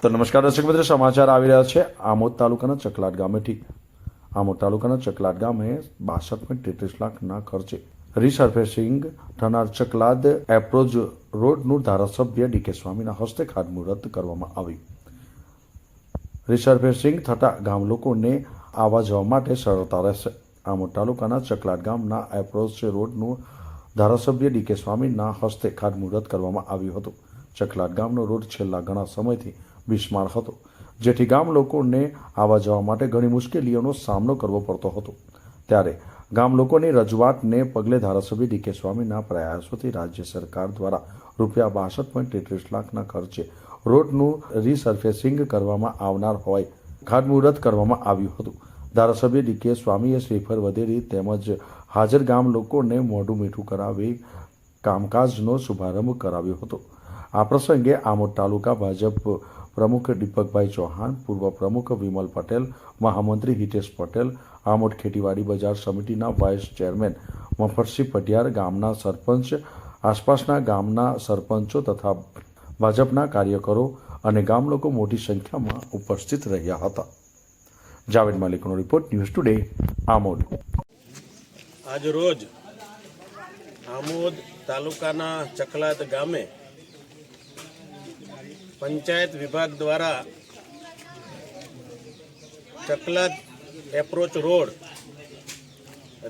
તો નમસ્કાર દર્શક મિત્રો, સમાચાર આવી રહ્યા છે આમોદ તાલુકાના ચકલાટ ગામેથી। આમોદ તાલુકાના ચકલાટ ગામે 62.33 લાખના ખર્ચે રીસર્ફેસિંગ થનાર ચકલાદ એપ્રોચ રોડનું ધારાસભ્ય ડીકે સ્વામીના હસ્તે ખાતમુહૂર્ત કરવામાં આવ્યું। રીસર્ફેસિંગ થતા ગામ લોકોને આવવા જવા માટે સરળતા રહેશે। આમોદ તાલુકાના ચકલાટ ગામના એપ્રોચ રોડનું ધારાસભ્ય ડીકે સ્વામીના હસ્તે ખાતમુહૂર્ત કરવામાં આવ્યું હતું। ચકલાટ ગામનો રોડ છેલ્લા ઘણા સમયથી બિસ્માર હતો, જેથી ગામ લોકોને આવવા જવા માટે ઘણી મુશ્કેલીઓનો સામનો કરવો પડતો હતો। ત્યારે ગામ લોકોની રજૂઆતને પગલે ધારાસભ્ય ડીકે સ્વામીના પ્રયાસોથી રાજ્ય સરકાર દ્વારા રૂપિયા 62.33 લાખના ખર્ચે રોડનું રીસર્ફેસિંગ કરવામાં આવનાર હોય ખાતમુહૂર્ત કરવામાં આવ્યું હતું। ધારાસભ્ય ડીકે સ્વામીએ શ્રીફળ વધેરી તેમજ હાજર ગામ લોકોને મોઢું મીઠું કરાવી કામકાજનો શુભારંભ કરાવ્યો હતો। આ પ્રસંગે આમોદ તાલુકા ભાજપ પ્રમુખ દીપકભાઈ ચૌહાણ, પૂર્વ પ્રમુખ વિમલ પટેલ, મહામંત્રી હિતેશ પટેલ, આમોદ ખેતીવાડી બજાર સમિતિના વાઇસ ચેરમેન મફતસિંહ પટિયાર, ગામના સરપંચ, આસપાસના ગામના સરપંચો તથા ભાજપના કાર્યકરો અને ગામ લોકો મોટી સંખ્યામાં ઉપસ્થિત રહ્યા હતા। જાવેદ માલિકનો રિપોર્ટ, ન્યૂઝ ટુડે, આમોદ। આજ રોજ આમોદ તાલુકાના ચકલાદ ગામે પંચાયત વિભાગ દ્વારા ચકલાદ એપ્રોચ રોડ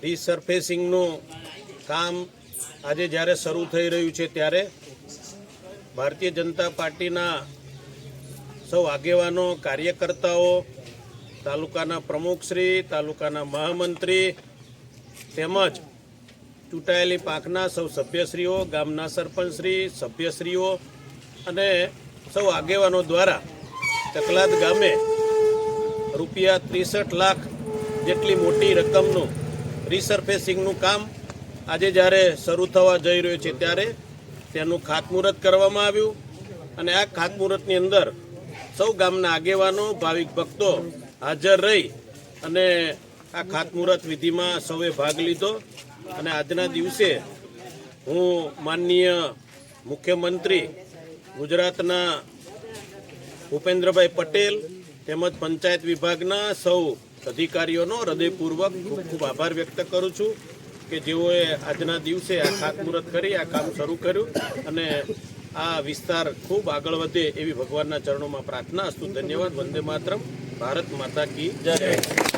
રીસર્ફેસિંગનું કામ આજે જ્યારે શરૂ થઈ રહ્યું છે ત્યારે ભારતીય જનતા પાર્ટીના સૌ આગેવાનો, કાર્યકર્તાઓ, તાલુકાના પ્રમુખશ્રી, તાલુકાના મહામંત્રી તેમજ ચૂંટાયેલી પાંખના સૌ સભ્યશ્રીઓ, ગામના સરપંચશ્રી, સભ્યશ્રીઓ અને સૌ આગેવાનો દ્વારા ચકલાદ ગામે રૂપિયા 63 લાખ જેટલી મોટી રકમનું રીસર્ફેસિંગનું કામ આજે જ્યારે શરૂ થવા જઈ રહ્યું છે ત્યારે તેનું ખાતમુહૂર્ત કરવામાં આવ્યું અને આ ખાતમુહૂર્તની અંદર સૌ ગામના આગેવાનો, ભાવિક ભક્તો હાજર રહી અને આ ખાતમુહૂર્ત વિધિમાં સૌએ ભાગ લીધો। અને આજના દિવસે હું માનનીય મુખ્યમંત્રી ગુજરાતના ભૂપેન્દ્રભાઈ પટેલ તેમજ પંચાયત વિભાગના સૌ અધિકારીઓનો હૃદયપૂર્વક ખૂબ ખૂબ આભાર વ્યક્ત કરું છું કે જેઓએ આજના દિવસે આ ખાતમુહૂર્ત કરી આ કામ શરૂ કર્યું અને આ વિસ્તાર ખૂબ આગળ વધે એવી ભગવાનના ચરણોમાં પ્રાર્થના અસ્તુ। ધન્યવાદ। વંદે માતરમ। ભારત માતા કી જય।